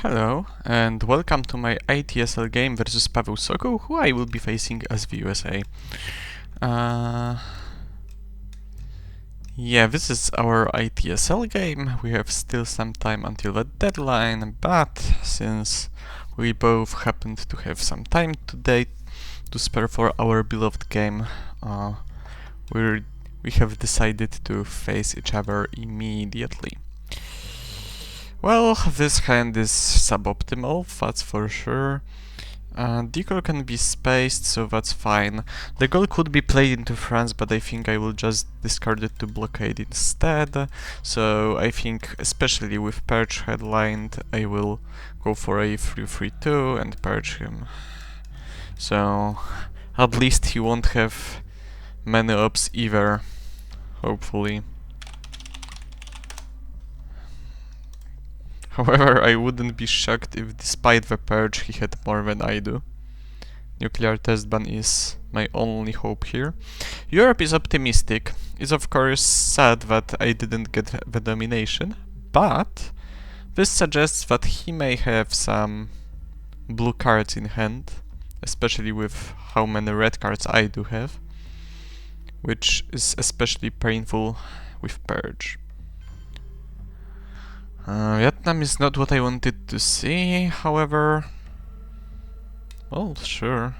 Hello, and welcome to my ITSL game versus Paweł, who I will be facing as the USA. Yeah, this is our ITSL game. We have still some time until the deadline, but since we both happened to have some time today to spare for our beloved game, we have decided to face each other immediately. Well, this hand is suboptimal, that's for sure. Decoy can be spaced, so that's fine. The goal could be played into France, but I think I will just discard it to blockade instead. So I think, especially with Perch headlined, I will go for a 3-3-2 and Perch him. So at least he won't have many ups either, hopefully. However, I wouldn't be shocked if despite the purge he had more than I do. Nuclear test ban is my only hope here. Europe is optimistic. It's of course sad that I didn't get the domination, but this suggests that he may have some blue cards in hand, especially with how many red cards I do have, which is especially painful with purge. Vietnam is not what I wanted to see, however... Well, sure.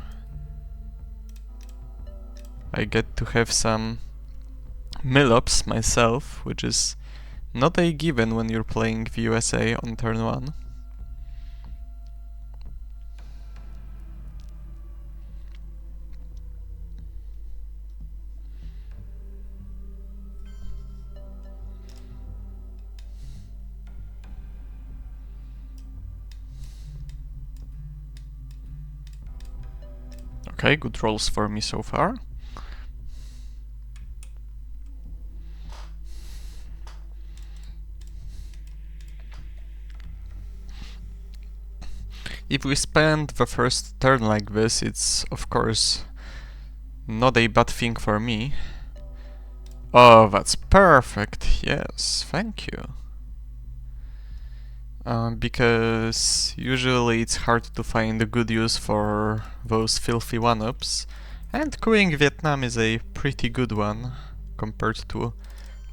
I get to have some mill-ups myself, which is not a given when you're playing the USA on turn 1. Okay, good rolls for me so far. If we spend the first turn like this, it's of course not a bad thing for me. Oh, that's perfect, yes, thank you. Because usually it's hard to find a good use for those filthy one-ups, and queuing Vietnam is a pretty good one compared to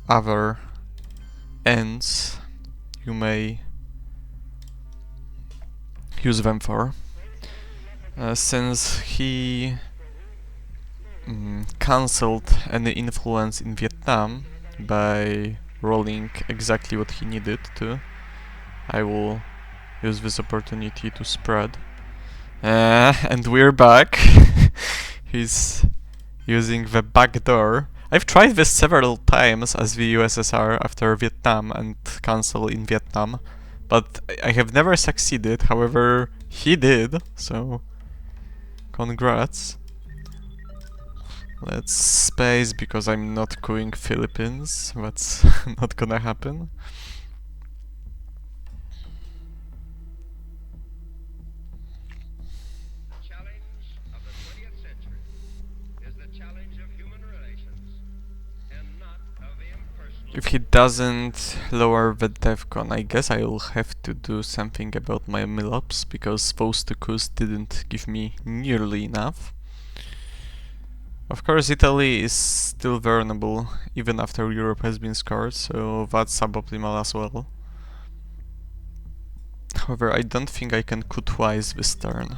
other ends you may use them for. Since he cancelled any influence in Vietnam by rolling exactly what he needed to, I will use this opportunity to spread. And we're back. He's using the back door. I've tried this several times as the USSR after Vietnam and cancel in Vietnam, but I have never succeeded. However, he did, so congrats. Let's space because I'm not queuing Philippines. That's not gonna happen. If he doesn't lower the DEFCON, I guess I will have to do something about my mill-ups, because those two coups didn't give me nearly enough. Of course, Italy is still vulnerable, even after Europe has been scored, so that's suboptimal as well. However, I don't think I can coup twice this turn.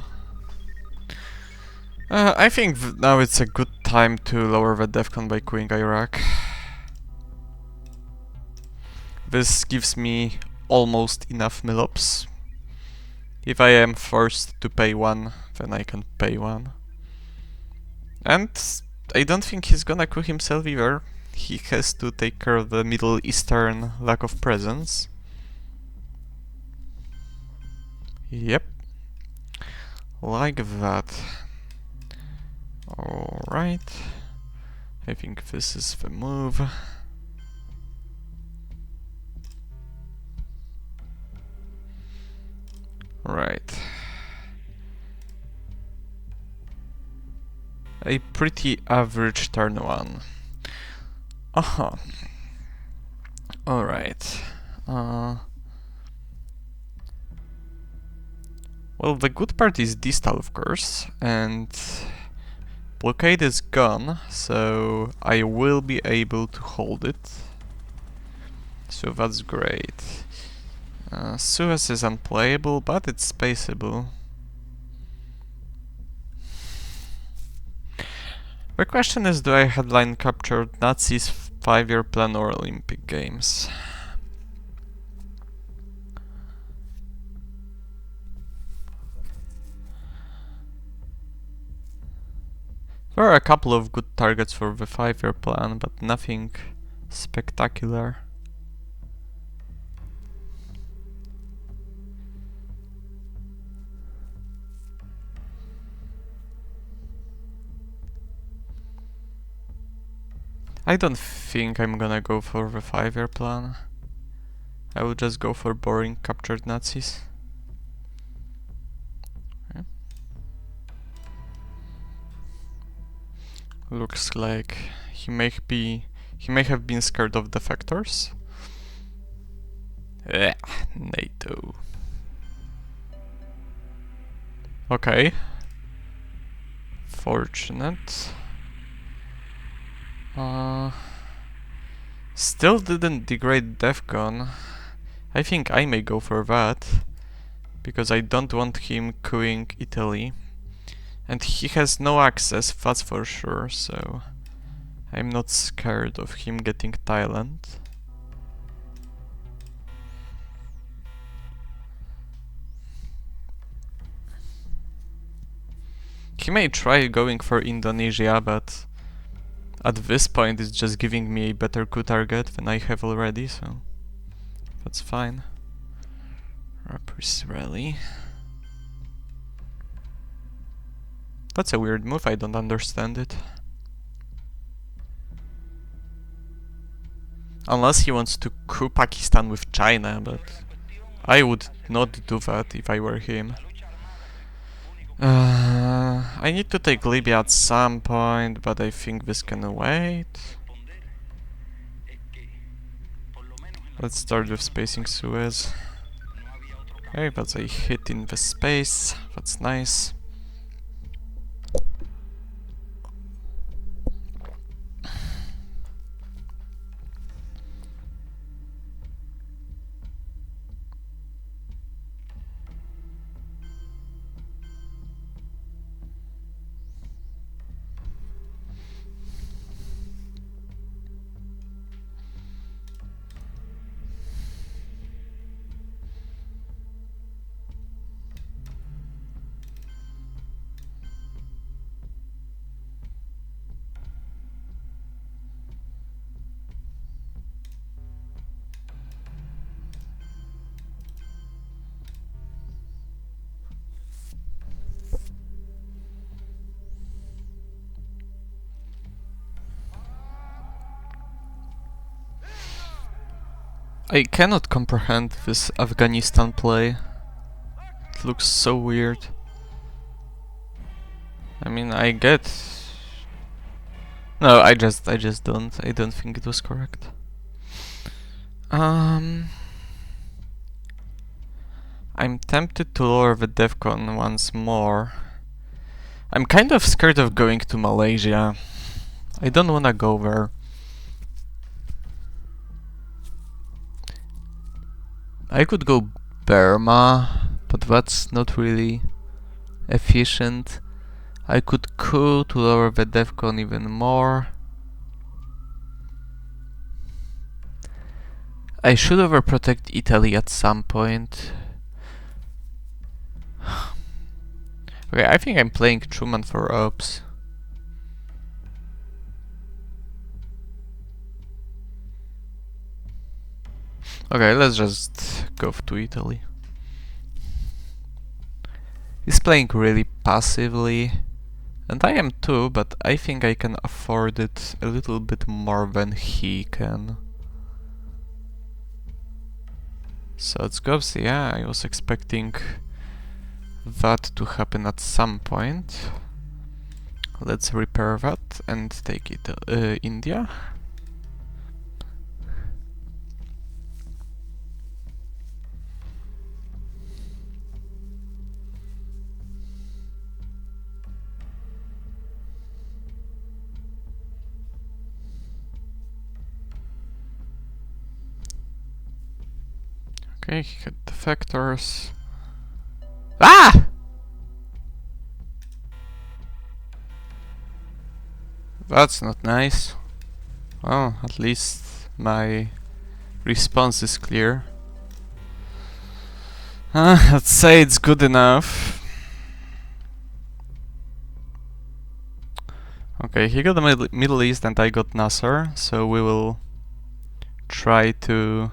I think now it's a good time to lower the DEFCON by queuing Iraq. This gives me almost enough mill-ups. If I am forced to pay one, then I can pay one. And I don't think he's gonna coup himself either. He has to take care of the Middle Eastern lack of presence. Yep. Like that. Alright. I think this is the move. Right. A pretty average turn 1. Aha. Alright. Well, the good part is distal, of course, and blockade is gone, so I will be able to hold it. So that's great. Suez is unplayable, but it's spaceable. The question is, do I headline captured Nazis 5-year plan or Olympic Games? There are a couple of good targets for the 5-year plan, but nothing spectacular. I don't think I'm gonna go for the 5-year plan. I will just go for boring captured Nazis. Okay. Looks like he may have been scared of defectors. NATO. Okay. Fortunate. Still didn't degrade DEFCON. I think I may go for that, because I don't want him cooing Italy. And he has no access, that's for sure, so I'm not scared of him getting Thailand. He may try going for Indonesia, but at this point it's just giving me a better coup target than I have already, so that's fine. Rapper's rally. That's a weird move, I don't understand it. Unless he wants to coup Pakistan with China, but I would not do that if I were him. I need to take Libya at some point, but I think this can wait. Let's start with spacing Suez. Okay, that's a hit in the space, that's nice. I cannot comprehend this Afghanistan play. It looks so weird. I mean, I get... No, I just don't. I don't think it was correct. I'm tempted to lower the DEFCON once more. I'm kind of scared of going to Malaysia. I don't wanna go there. I could go Burma, but that's not really efficient. I could coup to lower the DEFCON even more. I should overprotect Italy at some point. Okay, I think I'm playing Truman for ops. Okay, let's just go to Italy. He's playing really passively, and I am too, but I think I can afford it a little bit more than he can. So let's go see. Yeah, I was expecting that to happen at some point. Let's repair that and take it India. Okay, he had defectors. Ah! That's not nice. Well, at least my response is clear. Let's say it's good enough. Okay, he got the Middle East and I got Nasser, so we will try to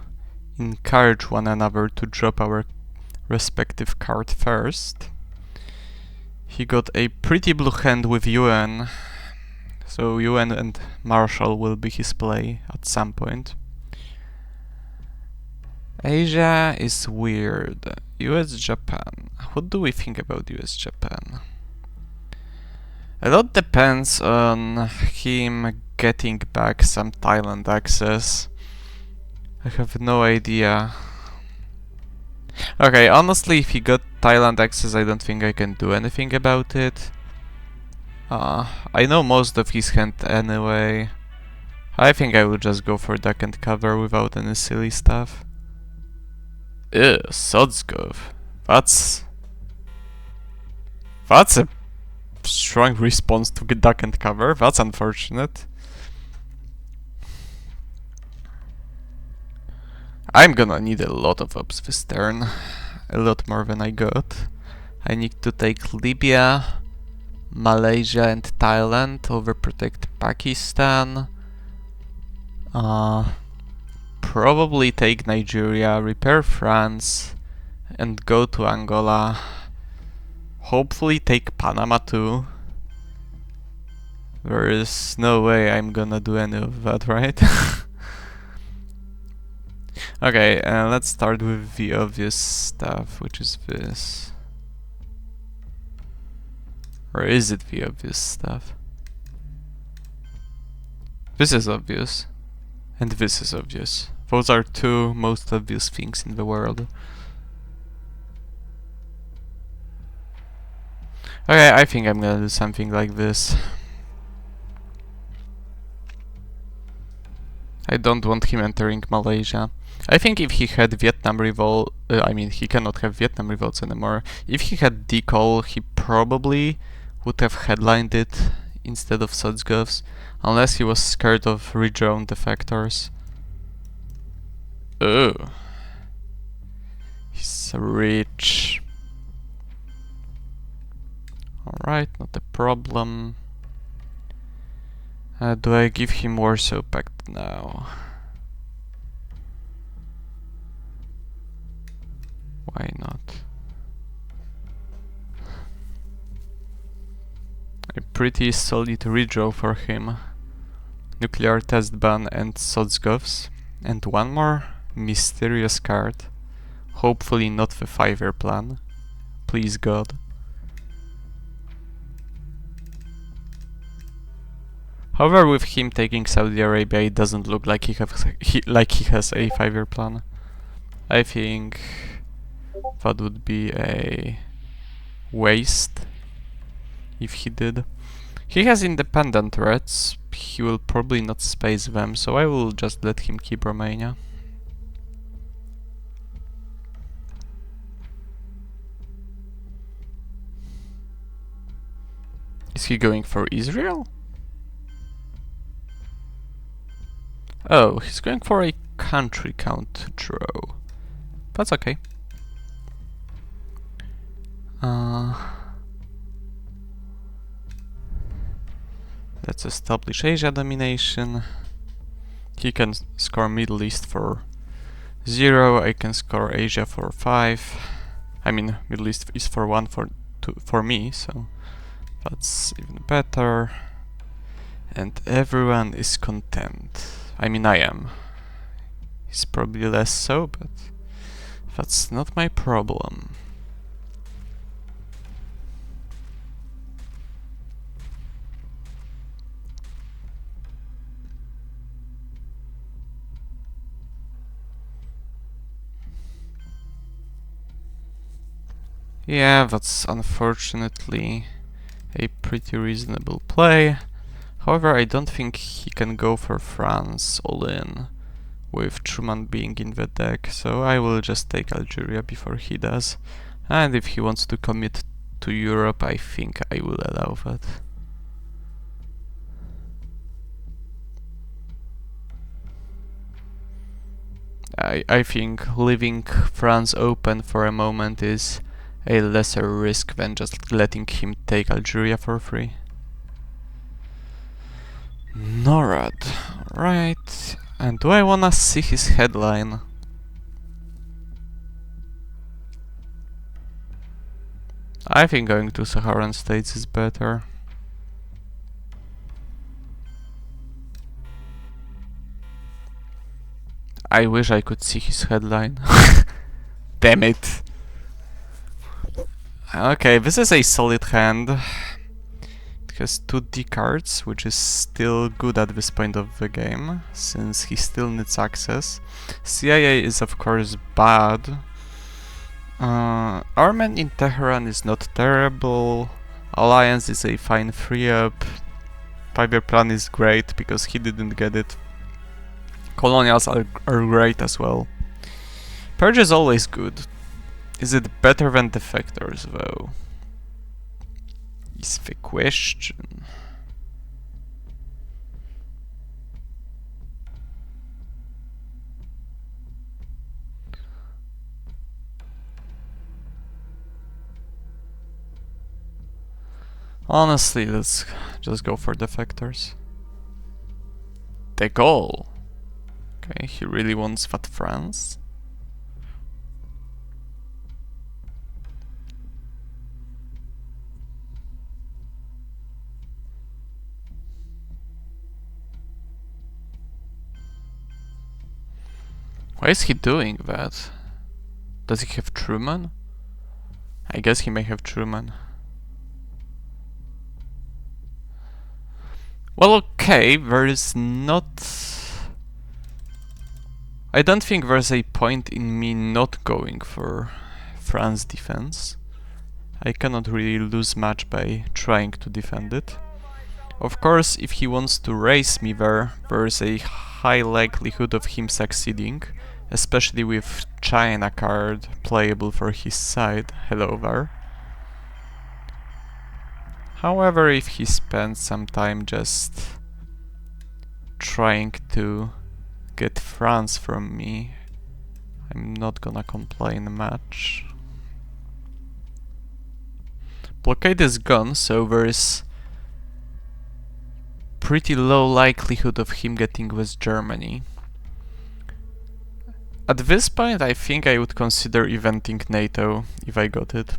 encourage one another to drop our respective card first. He got a pretty blue hand with UN, so UN and Marshall will be his play at some point. Asia is weird. US Japan. What do we think about US Japan? A lot depends on him getting back some Thailand access. I have no idea. Okay, honestly, if he got Thailand access, I don't think I can do anything about it. I know most of his hand anyway. I think I will just go for duck and cover without any silly stuff. Ew, Sotskov. That's a strong response to duck and cover. That's unfortunate. I'm gonna need a lot of ops this turn. A lot more than I got. I need to take Libya, Malaysia and Thailand, overprotect Pakistan. Probably take Nigeria, repair France, and go to Angola. Hopefully take Panama too. There is no way I'm gonna do any of that, right? Okay, let's start with the obvious stuff, which is this. Or is it the obvious stuff? This is obvious. And this is obvious. Those are two most obvious things in the world. Okay, I think I'm gonna do something like this. I don't want him entering Malaysia. I think if he had Vietnam revolt, I mean, he cannot have Vietnam revolts anymore. If he had Decol, he probably would have headlined it instead of Sotsgovs, unless he was scared of redrawn defectors. Oh, he's rich. Alright, not a problem. Do I give him Warsaw Pact now? Why not? A pretty solid redraw for him. Nuclear test ban and Sotsgovs. And one more mysterious card. Hopefully not the 5-year plan. Please God. However, with him taking Saudi Arabia, it doesn't look like he has a 5-year plan. I think that would be a waste if he did. He has independent threats. He will probably not space them, so I will just let him keep Romania. Is he going for Israel? Oh, he's going for a country count draw. That's okay. Let's establish Asia domination. He can score Middle East for 0. I can score Asia for 5. I mean, Middle East is for 1 for me, so that's even better. And everyone is content. I mean, I am. He's probably less so, but that's not my problem. Yeah, that's unfortunately a pretty reasonable play. However, I don't think he can go for France all in with Truman being in the deck, so I will just take Algeria before he does. And if he wants to commit to Europe, I think I will allow that. I think leaving France open for a moment is a lesser risk than just letting him take Algeria for free. Norad, right. And do I wanna see his headline? I think going to Saharan states is better. I wish I could see his headline. Damn it. Okay, this is a solid hand. It has 2 D cards, which is still good at this point of the game, since he still needs access. CIA is of course bad. Armen in Tehran is not terrible. Alliance is a fine 3-up. 5-year plan is great because he didn't get it. Colonials are great as well. Purge is always good. Is it better than defectors though? Is the question. Honestly, let's just go for defectors. De Gaulle. Okay, he really wants that France. Why is he doing that? Does he have Truman? I guess he may have Truman. Well, okay, there is not... I don't think there's a point in me not going for France defense. I cannot really lose much by trying to defend it. Of course, if he wants to race me there's a high likelihood of him succeeding, especially with China card playable for his side. Hello there. However, if he spends some time just trying to get France from me, I'm not gonna complain much. Blockade is gone, so there is pretty low likelihood of him getting West Germany. At this point, I think I would consider eventing NATO if I got it.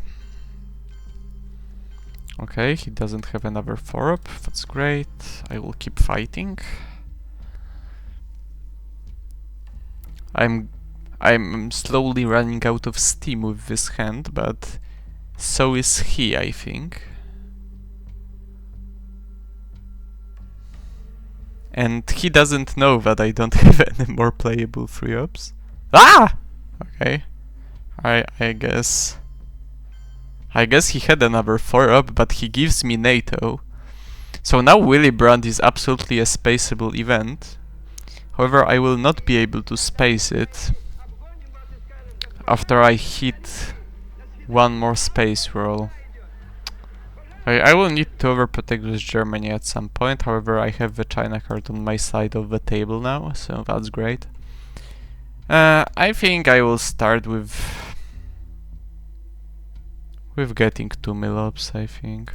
Okay, he doesn't have another 4-up, that's great. I will keep fighting. I'm slowly running out of steam with this hand, but so is he, I think. And he doesn't know that I don't have any more playable 3-ups. Ah! Okay. I guess he had another 4-up, but he gives me NATO. So now Willy Brandt is absolutely a spaceable event. However, I will not be able to space it after I hit one more space roll. I will need to overprotect with Germany at some point, however I have the China card on my side of the table now, so that's great. I think I will start with getting 2 Milops, I think.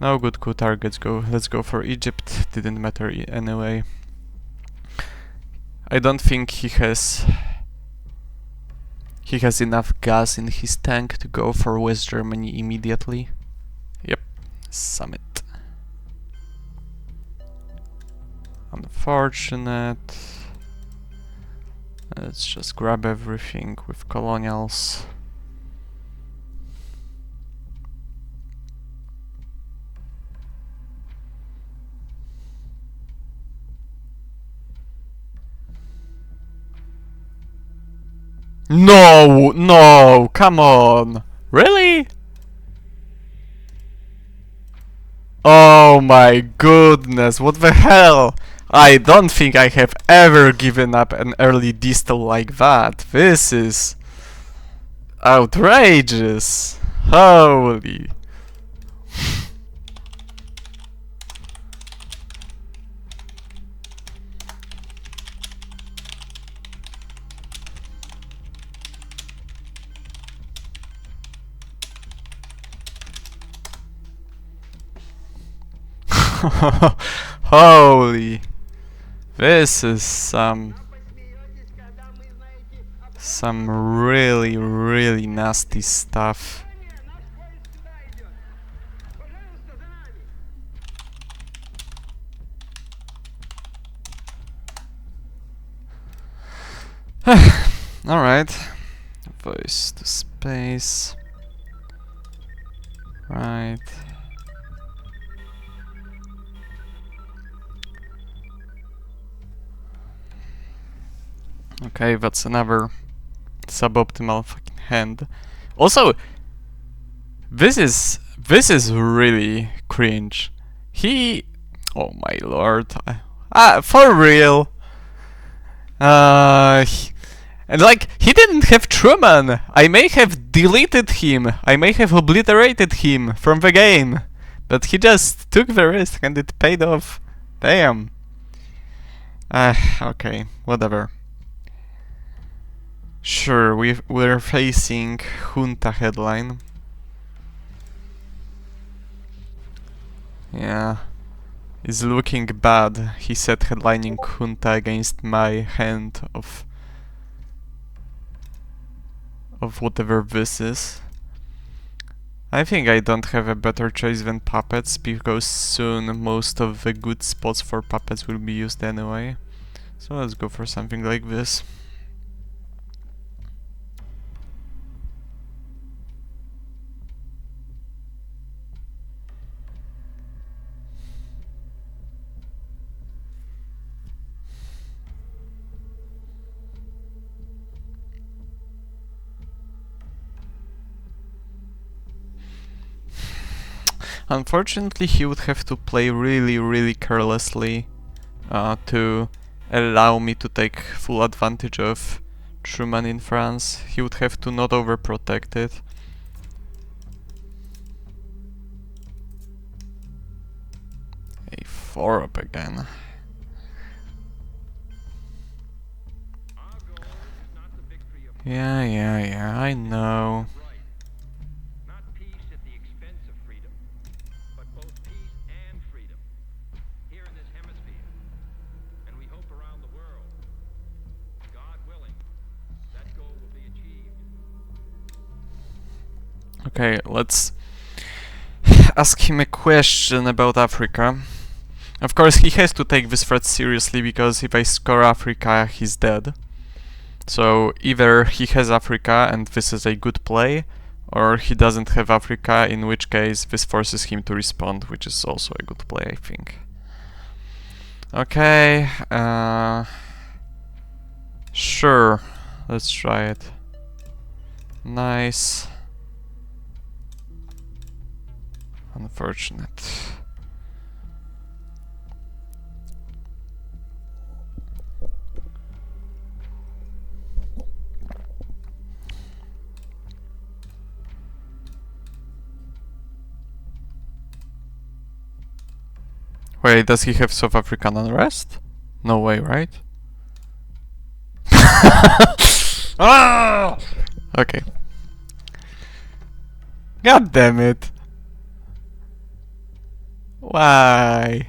No good coup targets, let's go for Egypt, didn't matter anyway. I don't think he has enough gas in his tank to go for West Germany immediately. Yep, summit. Unfortunate. Let's just grab everything with colonials. No, no, come on. Really? Oh my goodness, what the hell? I don't think I have ever given up an early distal like that. This is outrageous. Holy. Holy. This is some really, really nasty stuff. Alright. Voice to space. Right. Okay, that's another suboptimal fucking hand. Also, this is really cringe. Oh my lord. For real. And like, he didn't have Truman. I may have deleted him. I may have obliterated him from the game. But he just took the risk and it paid off. Damn. Okay, whatever. Sure, we're facing Junta headline. Yeah. It's looking bad. He said headlining Junta against my hand of whatever this is. I think I don't have a better choice than puppets, because soon most of the good spots for puppets will be used anyway. So let's go for something like this. Unfortunately, he would have to play really, really carelessly to allow me to take full advantage of Truman in France. He would have to not overprotect it. A4 up again. Yeah, I know. Okay, let's ask him a question about Africa. Of course, he has to take this threat seriously, because if I score Africa, he's dead. So either he has Africa and this is a good play, or he doesn't have Africa, in which case this forces him to respond, which is also a good play, I think. Okay, sure, let's try it. Nice. Unfortunate. Wait, does he have South African unrest? No way, right? Ah! Okay. God damn it. Why?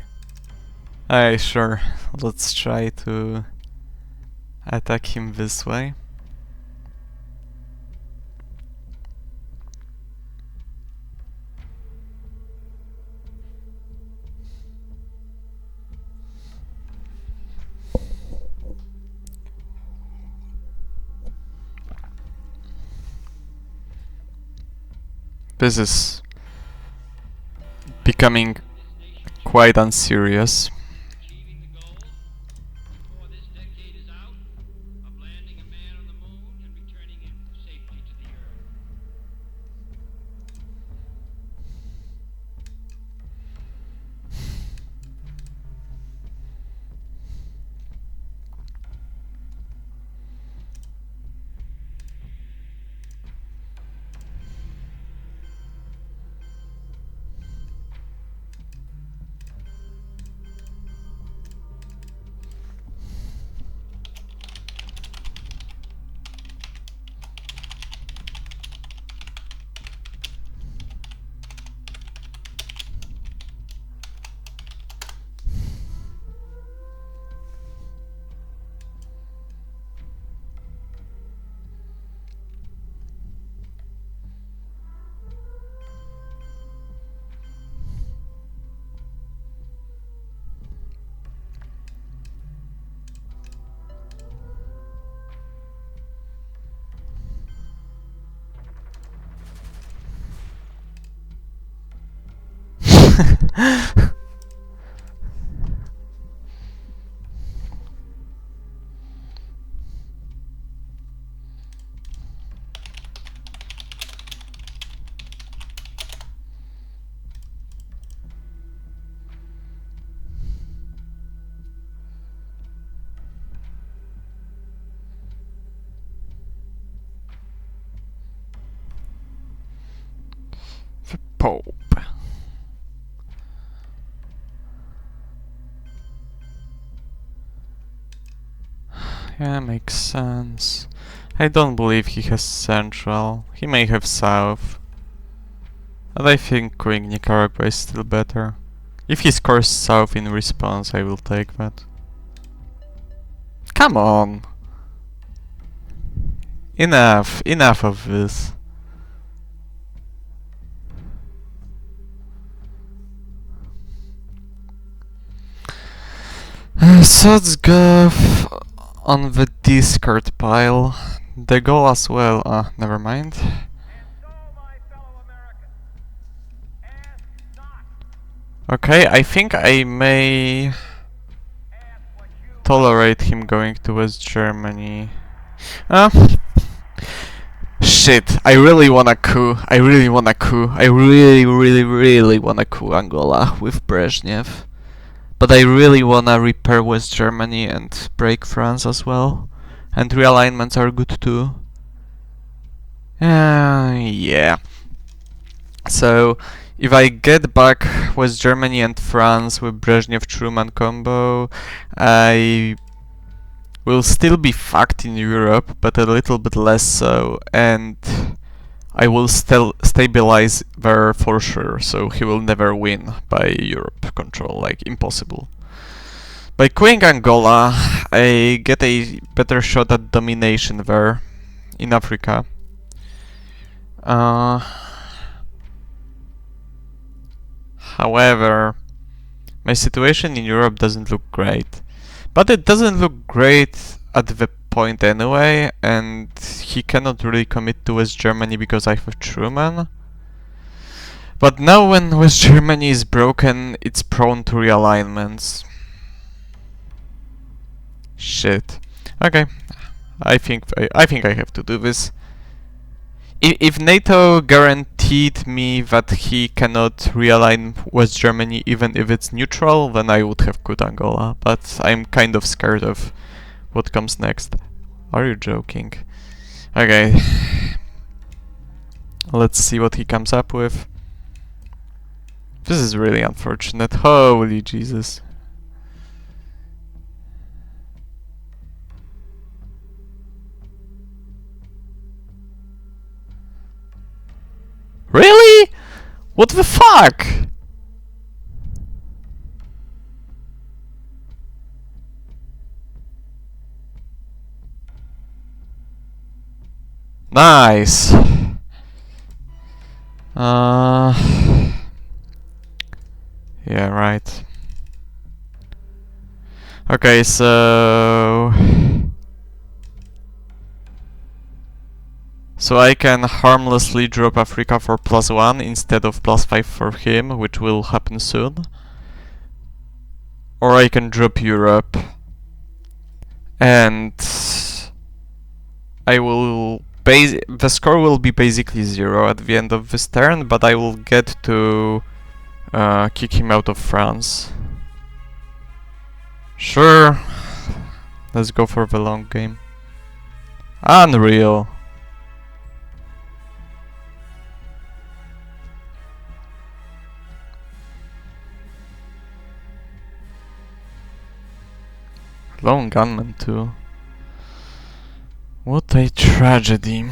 Aye, sure. Let's try to attack him this way. This is becoming quite unserious. The Pope. Yeah, makes sense. I don't believe he has Central. He may have South. But I think Queen Nicaragua is still better. If he scores South in response, I will take that. Come on! Enough of this. So let's go on the discard pile. The goal as well. Never mind. Okay, I think I may tolerate him going to West Germany. Shit, I really wanna coup. I really wanna coup. I really wanna coup Angola with Brezhnev. But I really wanna repair West Germany and break France as well. And realignments are good too. Yeah. So, if I get back West Germany and France with Brezhnev-Truman combo, I will still be fucked in Europe, but a little bit less so, and I will still stabilize there for sure, so he will never win by Europe control, like impossible. By queuing Angola, I get a better shot at domination there, in Africa. However, my situation in Europe doesn't look great. But it doesn't look great at the point anyway, and he cannot really commit to West Germany because I have Truman. But now when West Germany is broken, it's prone to realignments. Shit. Okay. I think I have to do this. If NATO guaranteed me that he cannot realign West Germany even if it's neutral, then I would have quit Angola. But I'm kind of scared of what comes next. Are you joking? Okay. Let's see what he comes up with. This is really unfortunate. Holy Jesus. Really? What the fuck? Nice. Yeah, right. Okay, so I can harmlessly drop Africa for +1 instead of +5 for him, which will happen soon. Or I can drop Europe. And I will the score will be basically 0 at the end of this turn, but I will get to kick him out of France. Sure. Let's go for the long game. Unreal. Lone gunman too. What a tragedy.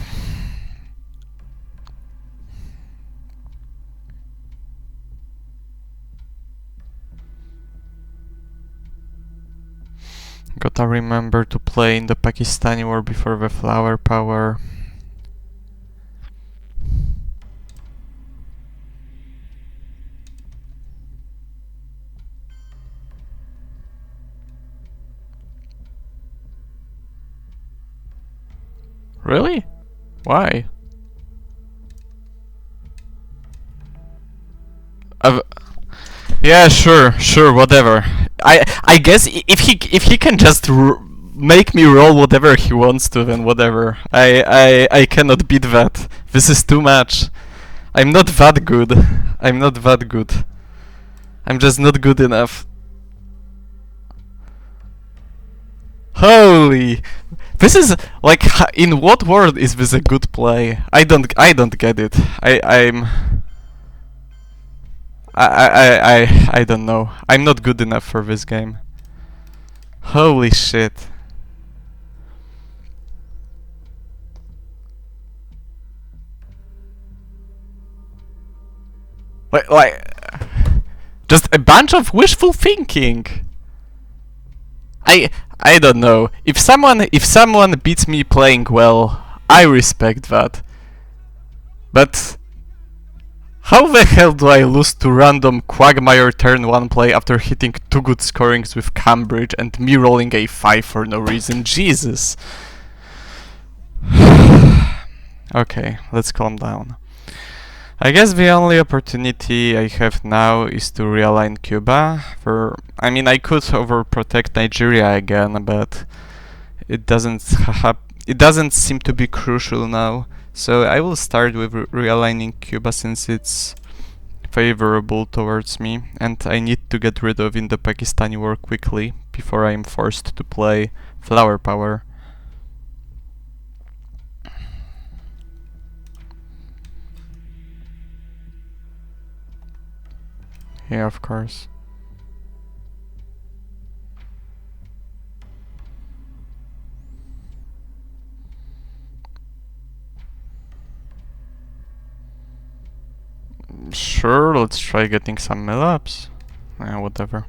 Gotta remember to play in the Pakistani war before the flower power. Really? Why? Yeah, sure, whatever. I guess if he can just make me roll whatever he wants to, then whatever. I cannot beat that. This is too much. I'm not that good. I'm not that good. I'm just not good enough. Holy! This is like, in what world is this a good play? I don't get it. I don't know. I'm not good enough for this game. Holy shit. Like, just a bunch of wishful thinking. I don't know. If someone beats me playing well, I respect that. But how the hell do I lose to random Quagmire turn 1 play after hitting 2 good scorings with Cambridge and me rolling a 5 for no reason? Jesus. Okay, let's calm down. I guess the only opportunity I have now is to realign Cuba. I mean, I could overprotect Nigeria again, but it doesn't seem to be crucial now. So I will start with realigning Cuba since it's favorable towards me, and I need to get rid of Indo-Pakistani war quickly before I am forced to play flower power. Yeah, of course. Sure, let's try getting some mill-ups. Whatever.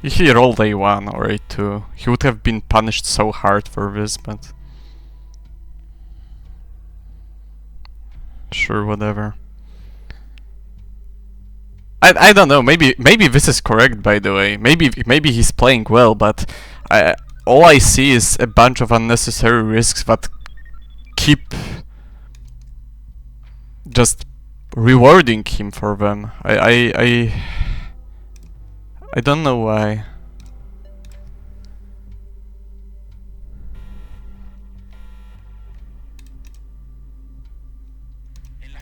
If he rolled a1 or a2, he would have been punished so hard for this, but... Sure, whatever. I don't know, maybe this is correct, by the way. Maybe he's playing well, but all I see is a bunch of unnecessary risks that keep just rewarding him for them. I don't know why.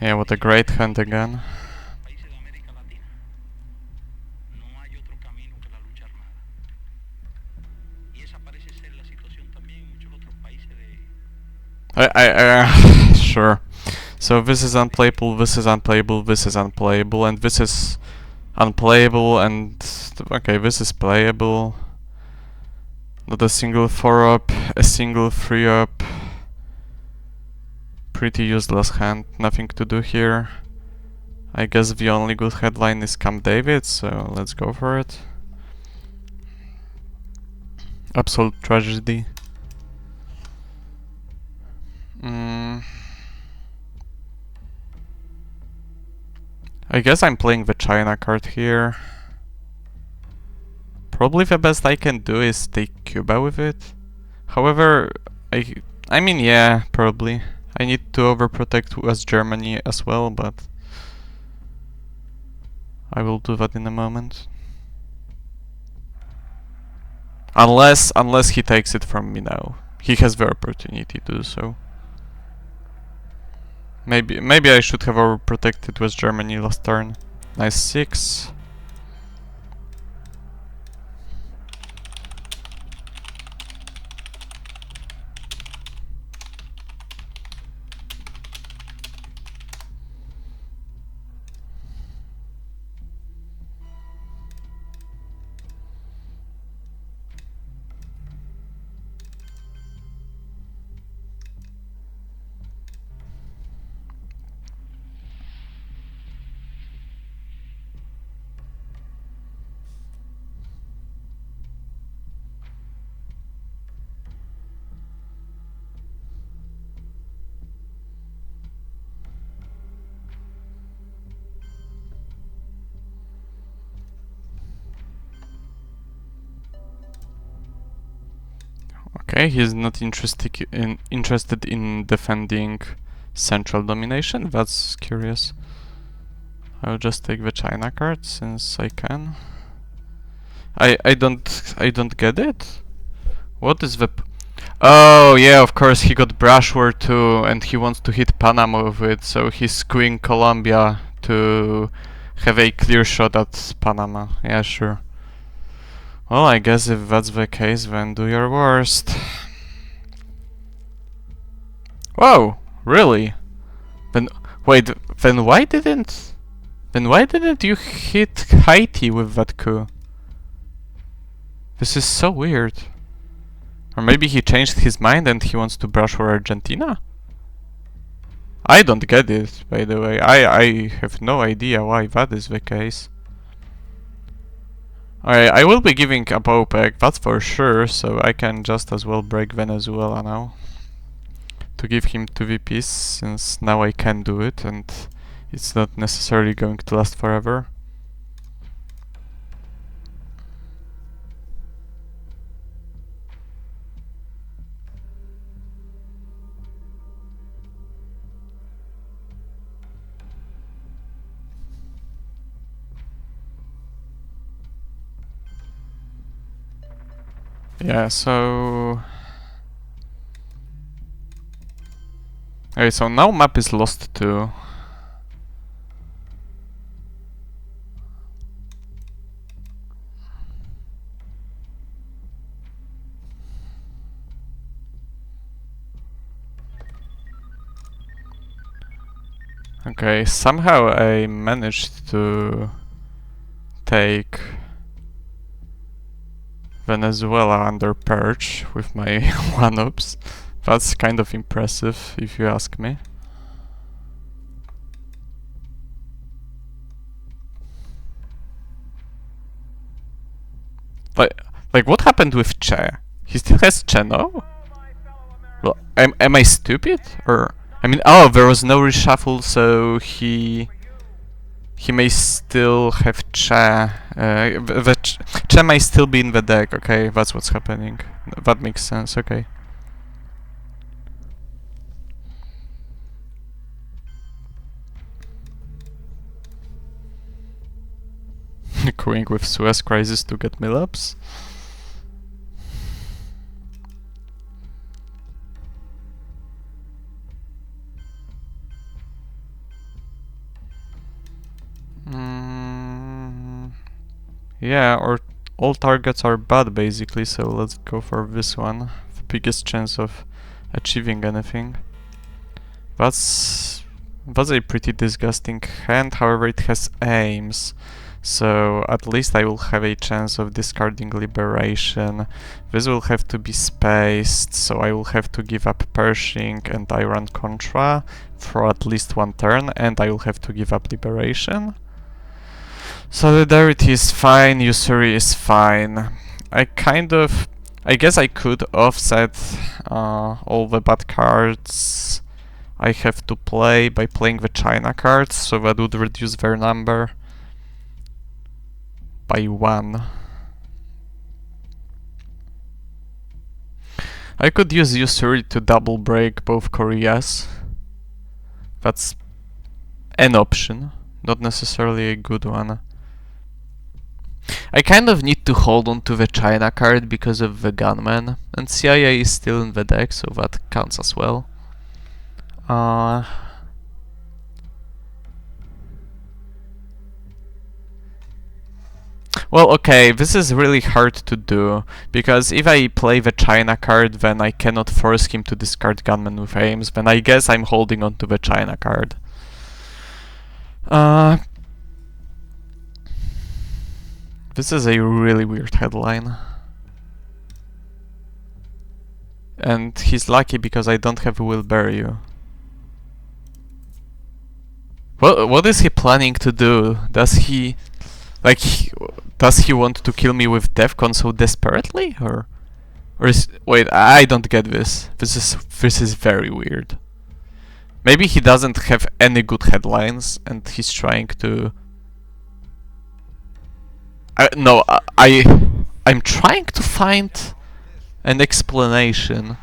Yeah, what a great hand again. Sure. So this is unplayable, this is unplayable, this is unplayable, and this is unplayable, and okay, this is playable. Not a single 4-up, a single 3-up. Pretty useless hand, nothing to do here. I guess the only good headline is Camp David, so let's go for it. Absolute tragedy. I guess I'm playing the China card here. Probably the best I can do is take Cuba with it. However, I mean, yeah, probably. I need to overprotect West Germany as well, but I will do that in a moment. Unless he takes it from me now. He has the opportunity to do so. Maybe I should have overprotected West Germany last turn. Nice 6. Okay, he's not interested in defending central domination. That's curious. I'll just take the China card since I can. I don't get it. What is the oh yeah, of course he got brushword too, and he wants to hit Panama with it, so he's queuing Colombia to have a clear shot at Panama. Yeah, sure. Well, I guess if that's the case, then do your worst. Whoa, really? Then wait, then why didn't you hit Haiti with that coup? This is so weird. Or maybe he changed his mind and he wants to brush for Argentina? I don't get it, by the way. I have no idea why that is the case. I will be giving up OPEC, that's for sure, so I can just as well break Venezuela now. To give him 2 VPs, since now I can do it and it's not necessarily going to last forever. Yeah, so... Okay, so now map is lost too. Okay, somehow I managed to take Venezuela under purge with my one-ups. That's kind of impressive, if you ask me. Like what happened with Che? He still has Che, no? Well, am I stupid? Or... I mean, oh, there was no reshuffle, so he may still have Che. Che may still be in the deck, okay, that's what's happening. That makes sense, okay. Queuing with Suez Crisis to get mill-ups. Yeah, or all targets are bad basically, so let's go for this one. The biggest chance of achieving anything. That's a pretty disgusting hand, however it has aims. So at least I will have a chance of discarding Liberation. This will have to be spaced, so I will have to give up Pershing and Iran Contra for at least 1 turn, and I will have to give up Liberation. Solidarity is fine, Usury is fine. I guess I could offset all the bad cards I have to play by playing the China cards, so that would reduce their number by 1. I could use Usury to double break both Koreas. That's an option, not necessarily a good one. I kind of need to hold on to the China card because of the gunman, and CIA is still in the deck, so that counts as well. Well, okay, this is really hard to do, because if I play the China card, then I cannot force him to discard gunman with aims, then I guess I'm holding on to the China card. This is a really weird headline. And he's lucky because I don't have Will Bury You. What is he planning to do? Does he want to kill me with Defcon so desperately, or is... Wait, I don't get this. This is very weird. Maybe he doesn't have any good headlines and he's trying to... No, I'm trying to find an explanation.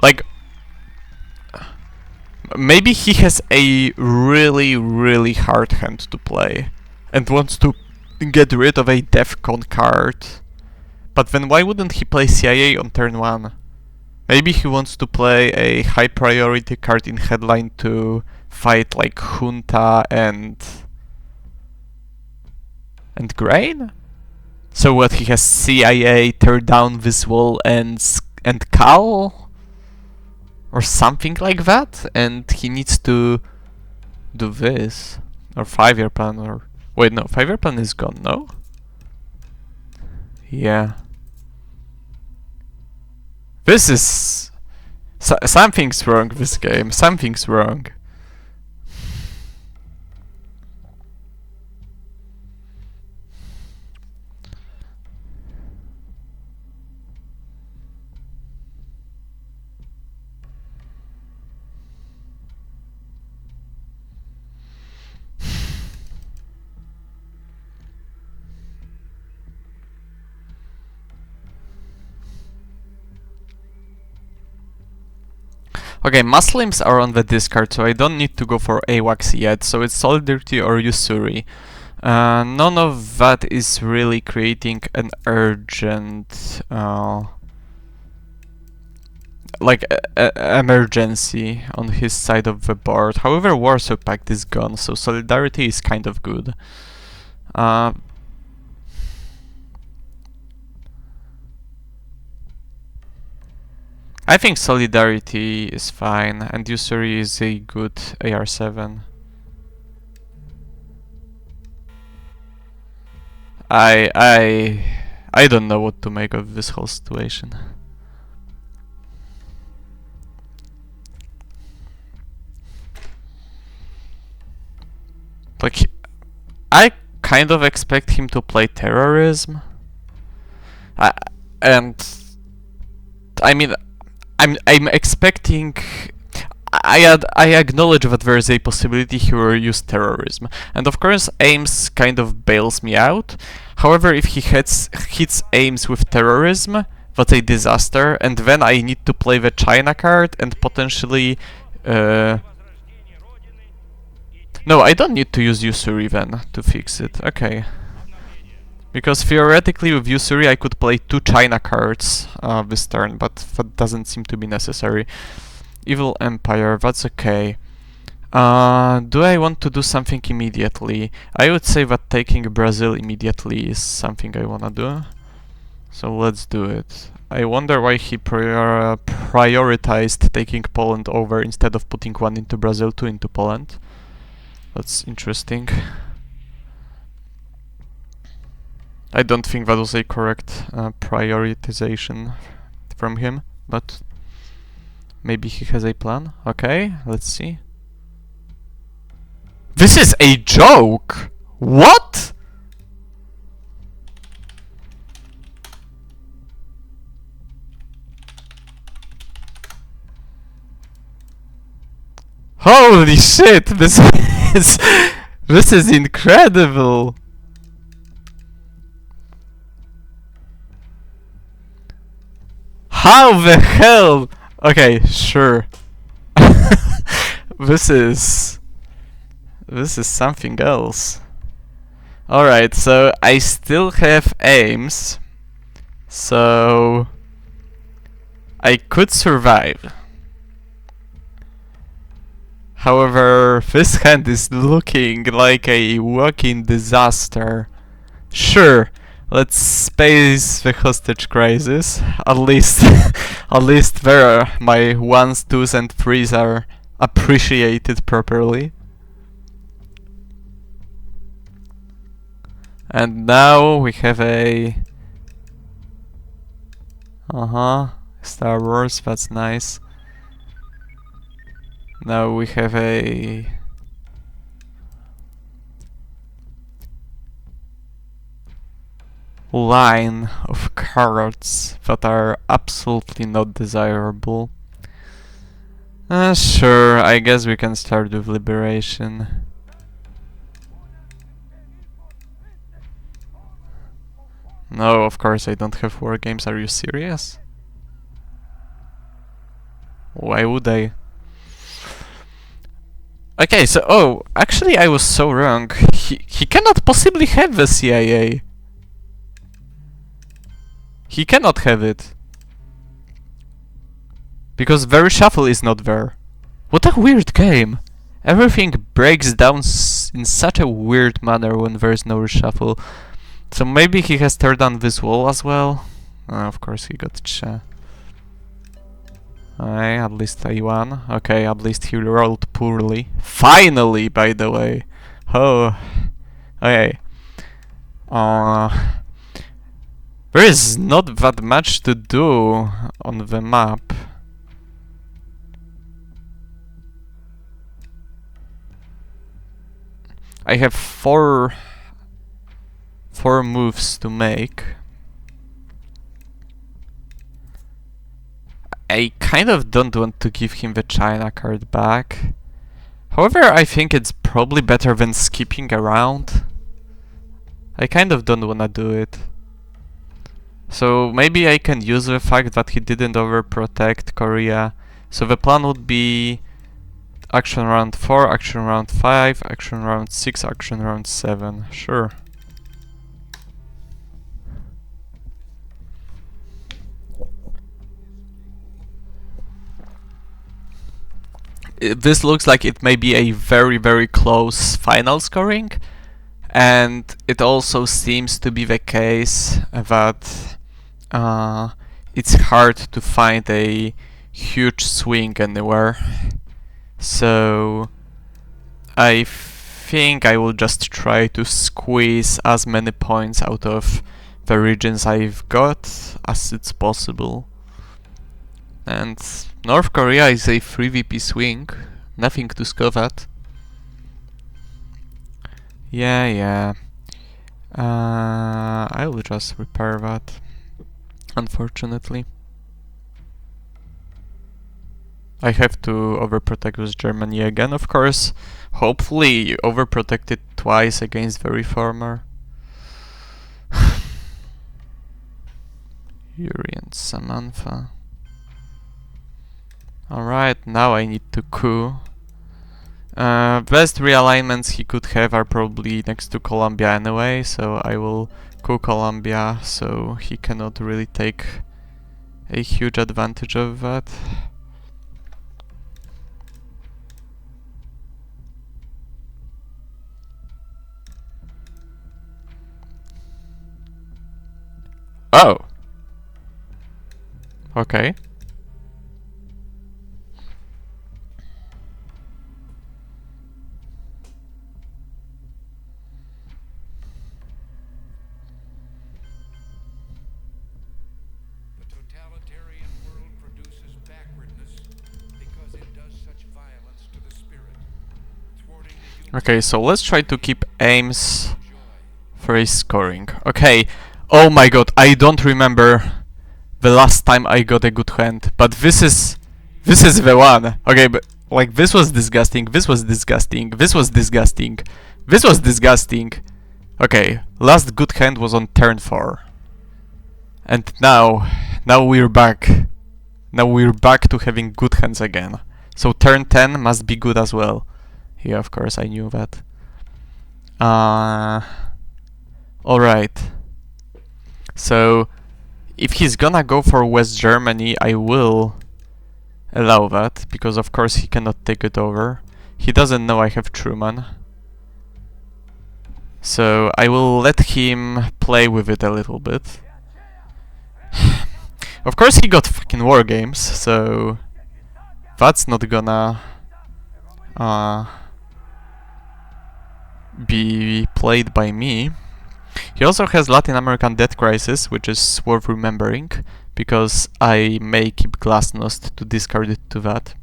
Like, maybe he has a really, really hard hand to play and wants to get rid of a DEFCON card. But then why wouldn't he play CIA on turn 1? Maybe he wants to play a high priority card in headline to fight like Junta and Grain? So what, he has CIA, tear down this wall and Cal? Or something like that? And he needs to do this. Or 5-year plan, or... Wait, no, 5-year plan is gone, no? Yeah. This is... something's wrong with this game. Something's wrong. Okay, Muslims are on the discard, so I don't need to go for AWACS yet, so it's Solidarity or Usuri. None of that is really creating an urgent... like, emergency on his side of the board. However, Warsaw Pact is gone, so Solidarity is kind of good. I think Solidarity is fine, and Usuri is a good AR7. I don't know what to make of this whole situation. Like, I kind of expect him to play terrorism. And I mean, I'm expecting. I acknowledge that there is a possibility he will use terrorism, and of course Ames kind of bails me out. However, if he hits Ames with terrorism, that's a disaster, and then I need to play the China card and potentially. No, I don't need to use Usuri then to fix it. Okay. Because theoretically with Usuri I could play 2 China cards this turn, but that doesn't seem to be necessary. Evil Empire, that's okay. Do I want to do something immediately? I would say that taking Brazil immediately is something I wanna do. So let's do it. I wonder why he prioritized taking Poland over instead of putting 1 into Brazil, 2 into Poland. That's interesting. I don't think that was a correct prioritization from him, but maybe he has a plan. Okay, let's see. This is a joke! What? Holy shit! This is incredible! How the hell? Okay, sure. This is something else. Alright, so I still have Ames, so I could survive. However, this hand is looking like a walking disaster. Sure, let's space the hostage crisis. At least, at least there my 1s, 2s and 3s are appreciated properly. And now we have a... Star Wars, that's nice. Now we have a... line of cards that are absolutely not desirable. Sure, I guess we can start with Liberation. No, of course I don't have war games. Are you serious? Why would I? Okay, so actually I was so wrong. He cannot possibly have the CIA. He cannot have it. Because the reshuffle is not there. What a weird game. Everything breaks down in such a weird manner when there is no reshuffle. So maybe he has turned down this wall as well. Of course he got Che. Alright, at least I won. Okay, at least he rolled poorly. Finally, by the way. Oh. Okay. There is not that much to do on the map. I have four moves to make. I kind of don't want to give him the China card back. However, I think it's probably better than skipping around. I kind of don't wanna do it. So maybe I can use the fact that he didn't overprotect Korea. So the plan would be action round 4, action round 5, action round 6, action round 7. Sure. This looks like it may be a very, very close final scoring. And it also seems to be the case that it's hard to find a huge swing anywhere. So I think I will just try to squeeze as many points out of the regions I've got as it's possible. And North Korea is a 3VP swing, nothing to scoff at. Yeah. I will just repair that, unfortunately. I have to overprotect with Germany again, of course. Hopefully overprotected twice against the reformer. Yuri and Samantha. Alright, now I need to coup. Best realignments he could have are probably next to Colombia anyway, so I will coup Colombia, so he cannot really take a huge advantage of that. Oh! Okay. Okay, so let's try to keep aims for a scoring. Okay, oh my god, I don't remember the last time I got a good hand, but this is the one. Okay, but like this was disgusting, this was disgusting, this was disgusting, this was disgusting. Okay, last good hand was on turn 4. And now we're back. Now we're back to having good hands again. So turn 10 must be good as well. Yeah, of course, I knew that. Alright. So, if he's gonna go for West Germany, I will allow that, because of course he cannot take it over. He doesn't know I have Truman. So, I will let him play with it a little bit. Of course he got fucking war games, so that's not gonna be played by me. He also has Latin American Debt Crisis, which is worth remembering, because I may keep Glasnost to discard it to that.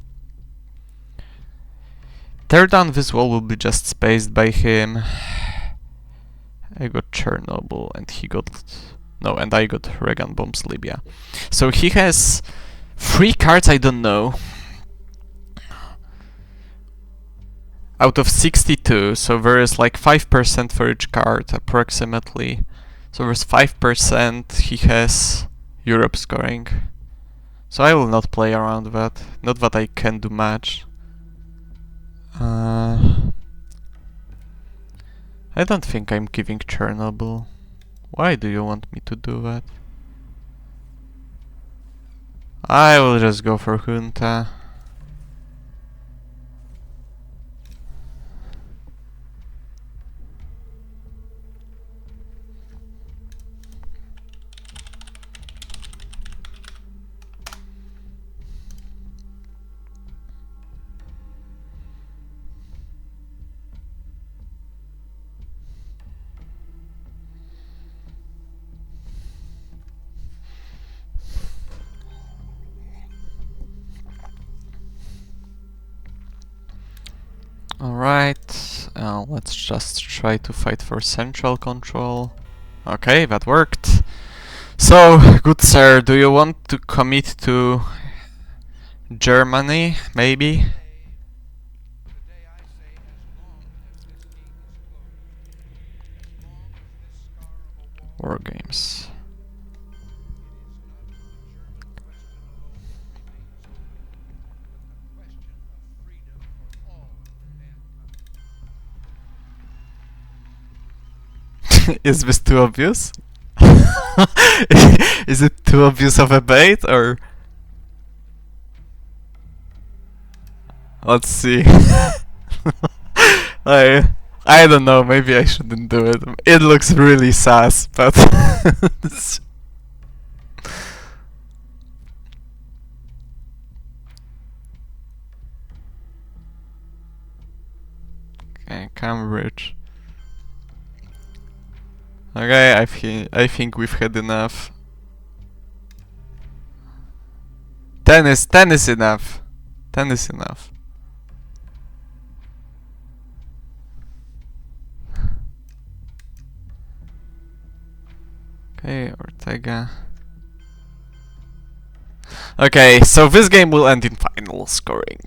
Tear down this wall will be just spaced by him. I got Chernobyl and he got... No, and I got Reagan bombs Libya. So he has 3 cards I don't know. Out of 62, so there is like 5% for each card, approximately. So there's 5% he has Europe scoring. So I will not play around that. Not that I can do much. I don't think I'm giving Chernobyl. Why do you want me to do that? I will just go for Junta. Alright, let's just try to fight for central control. Okay, that worked. So, good sir, do you want to commit to Germany, maybe? War games. Is this too obvious? Is it too obvious of a bait, or...? Let's see. I don't know, maybe I shouldn't do it. It looks really sus, but... Okay, Cambridge. Okay, I think we've had enough. 10 is enough. 10 is enough. Okay, Ortega. Okay, so this game will end in final scoring.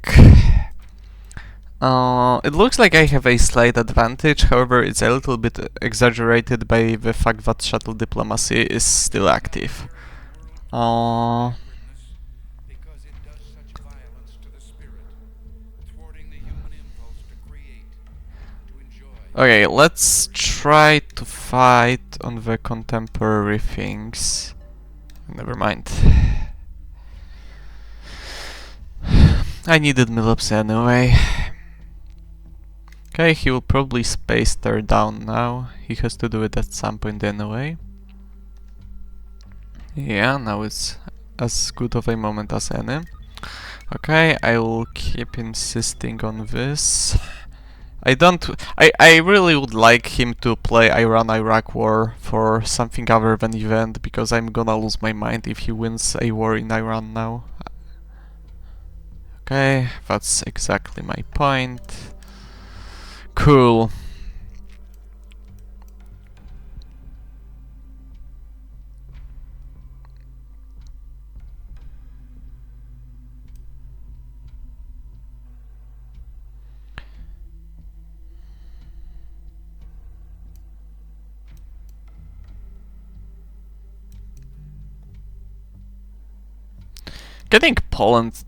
It looks like I have a slight advantage, however it's a little bit exaggerated by the fact that shuttle diplomacy is still active. Okay, let's try to fight on the contemporary things. Never mind. I needed Milops anyway. Okay, he will probably space third down now. He has to do it at some point anyway. Yeah, now it's as good of a moment as any. Okay, I will keep insisting on this. I really would like him to play Iran-Iraq war for something other than event, because I'm gonna lose my mind if he wins a war in Iran now. Okay, that's exactly my point. Cool. Getting Poland...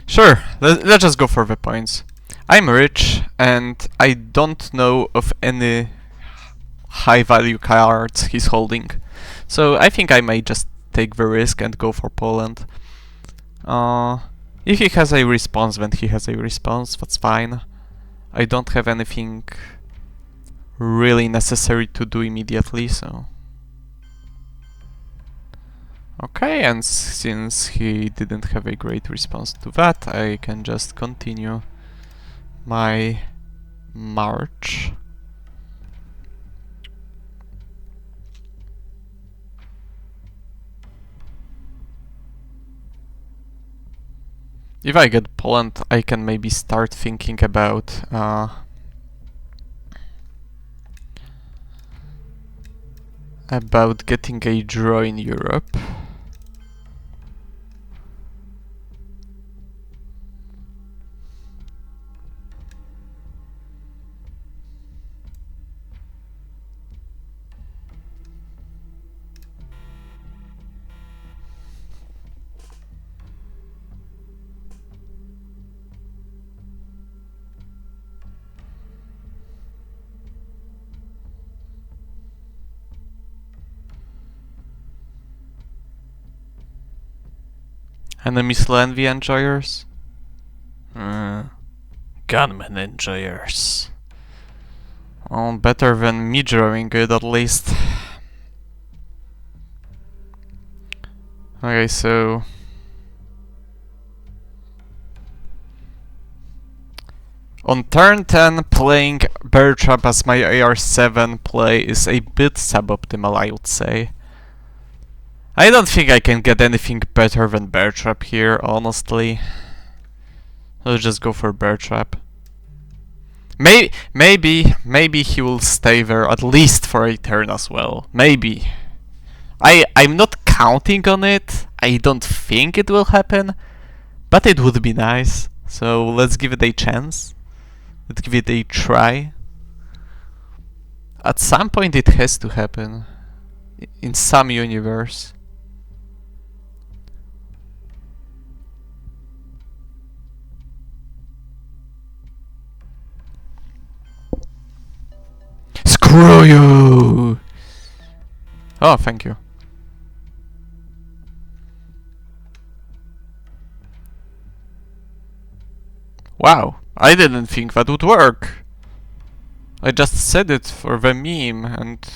Sure, let's just go for the points. I'm rich, and I don't know of any high value cards he's holding. So I think I may just take the risk and go for Poland. If he has a response, then he has a response, that's fine. I don't have anything really necessary to do immediately, so... Okay, and since he didn't have a great response to that, I can just continue my march. If I get Poland, I can maybe start thinking about getting a draw in Europe. Enemies envy enjoyers? Gunman enjoyers. Well, better than me drawing it at least. Okay, so... On turn 10, playing Bear Trap as my AR7 play is a bit suboptimal, I would say. I don't think I can get anything better than Bear Trap here, honestly. Let's just go for Bear Trap. Maybe he will stay there at least for a turn as well. Maybe. I'm not counting on it. I don't think it will happen, but it would be nice. So let's give it a chance. Let's give it a try. At some point it has to happen. In some universe. Screw you! Oh, thank you. Wow, I didn't think that would work. I just said it for the meme and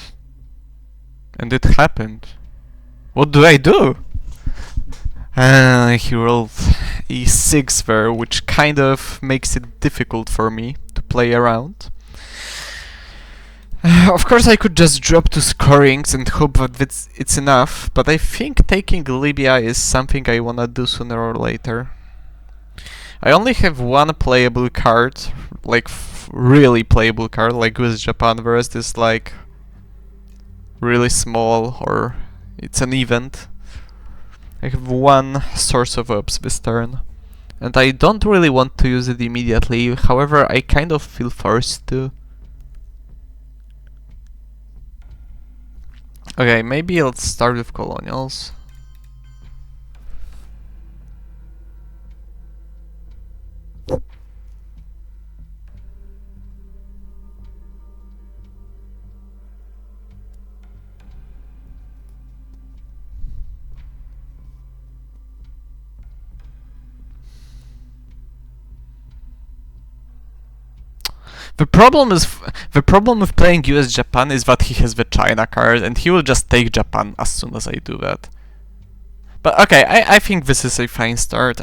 it happened. What do I do? He rolled e6 there, which kind of makes it difficult for me to play around. Of course I could just drop to scorings and hope that it's enough, but I think taking Libya is something I wanna do sooner or later. I only have one playable card, like really playable card, like with Japan, whereas this like really small, or it's an event. I have one source of ops this turn, and I don't really want to use it immediately, however I kind of feel forced to. Okay, maybe let's start with colonials. The problem with playing US Japan is that he has the China card and he will just take Japan as soon as I do that. But okay, I think this is a fine start.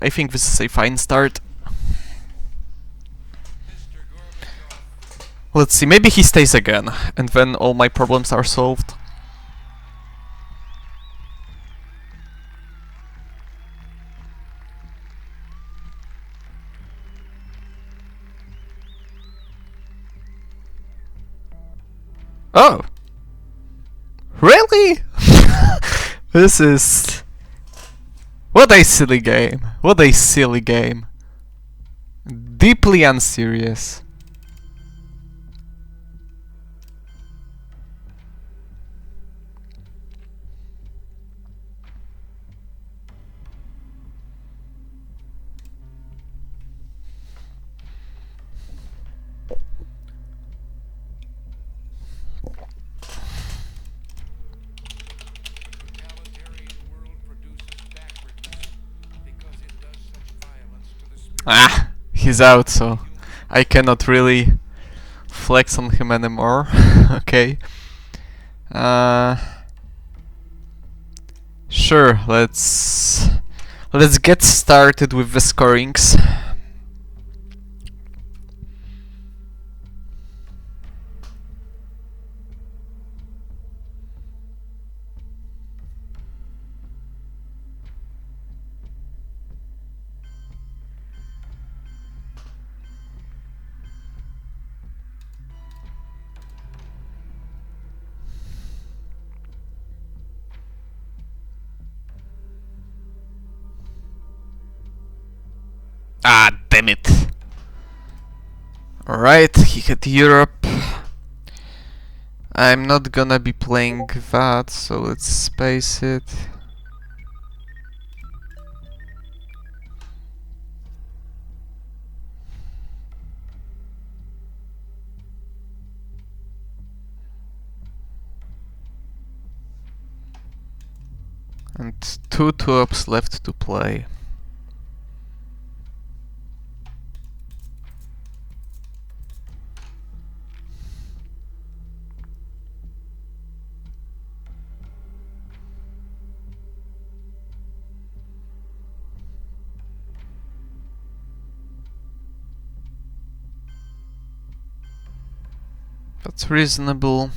Let's see, maybe he stays again, and then all my problems are solved. Oh! Really? This is... What a silly game. What a silly game. Deeply unserious. Ah, he's out, so I cannot really flex on him anymore. Okay. Sure, let's get started with the scorings. Ah, damn it. Alright, he hit Europe. I'm not gonna be playing that, so let's space it. And two ups left to play. That's reasonable.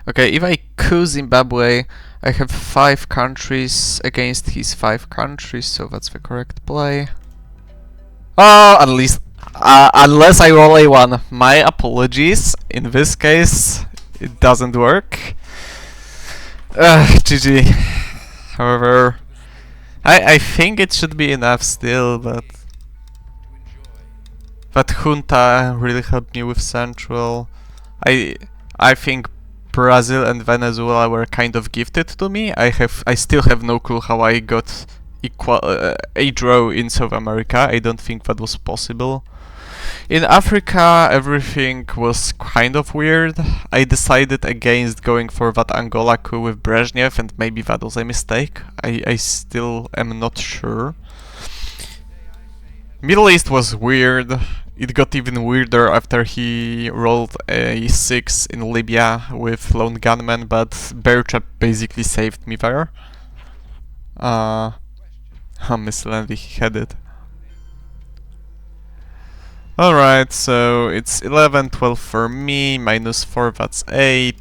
Okay, if I coup Zimbabwe, I have 5 countries against his 5 countries, so that's the correct play. Oh, at least, unless I roll a1. My apologies. In this case, it doesn't work. GG. However, I think it should be enough still, but that junta really helped me with Central. I think Brazil and Venezuela were kind of gifted to me. I still have no clue how I got a draw in South America. I don't think that was possible. In Africa, everything was kind of weird. I decided against going for that Angola coup with Brezhnev, and maybe that was a mistake. I still am not sure. Middle East was weird. It got even weirder after he rolled a 6 in Libya with Lone Gunman, but Berchap basically saved me there. Miscellany, he had it. Alright, so it's 11, 12 for me, minus 4, that's 8,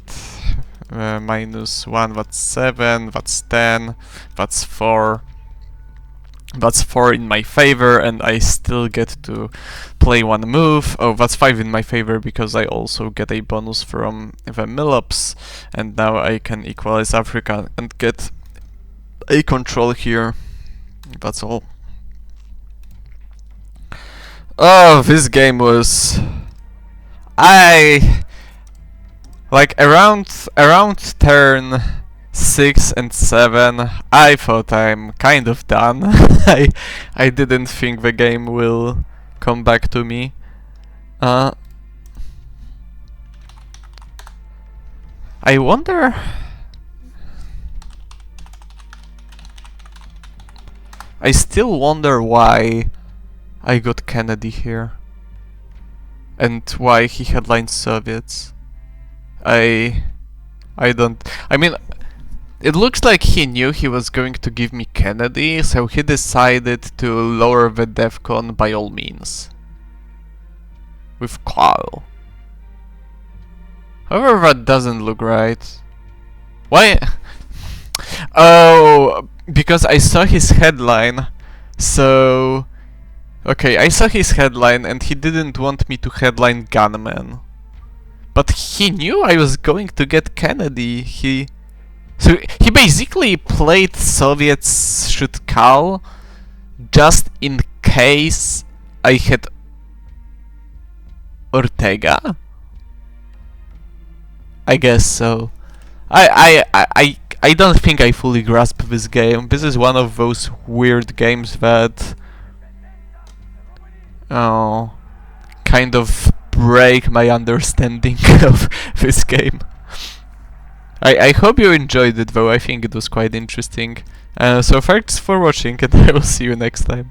minus 1, that's 7, that's 10, that's 4. That's 4 in my favor, and I still get to play one move. Oh, that's 5 in my favor because I also get a bonus from the mill-ups, and now I can equalize Africa and get a control here. That's all. Oh, this game was... like around turn 6 and 7, I thought I'm kind of done. I didn't think the game will come back to me. I wonder... I still wonder why I got Kennedy here. And why he headlined Soviets. I don't... I mean... It looks like he knew he was going to give me Kennedy, so he decided to lower the DEFCON by all means. With quag. However, that doesn't look right. Why? Oh, because I saw his headline, so... Okay, I saw his headline and he didn't want me to headline Gunman. But he knew I was going to get Kennedy, So he basically played Soviets should call just in case I had Ortega. I guess so. I don't think I fully grasp this game. This is one of those weird games that kind of break my understanding of this game. I hope you enjoyed it though, I think it was quite interesting. So thanks for watching and I will see you next time.